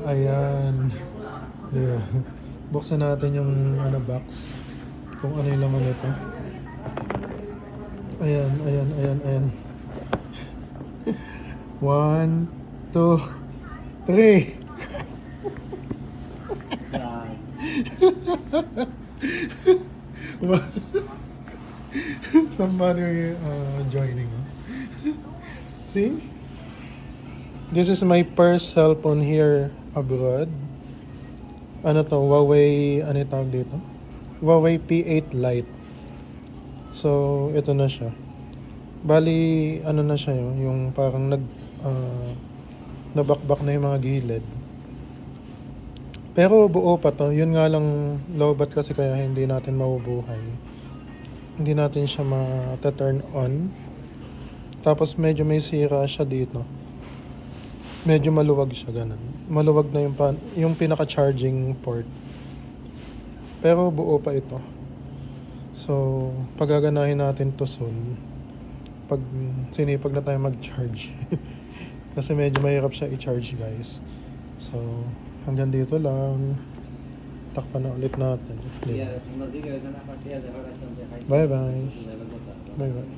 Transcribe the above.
Ayan. Diba? Buksan natin yung ano, box. Kung ano yung laman nito. Ayan, ayan, ayan, ayan. 1, 2, 3. Somebody joining. See? This is my first cellphone here abroad. Ano to? Huawei, ano yung tawag dito? Huawei P8 Lite. So, ito na siya. Bali, ano na siya yun? Yung parang nabakbak na yung mga gilid. Pero buo pa to. Yun nga lang, lowbat kasi kaya hindi natin mabubuhay. Hindi natin siya ma-turn on. Tapos medyo may sira siya dito. Medyo maluwag siya, ganun. Maluwag na yung pinaka-charging port. Pero buo pa ito. So, pagaganahin natin to soon. Pag sinipag na tayo mag-charge. Kasi medyo mahirap siya i-charge, guys. So, hanggang dito lang. Takpan na ulit natin. Bye-bye. Bye-bye.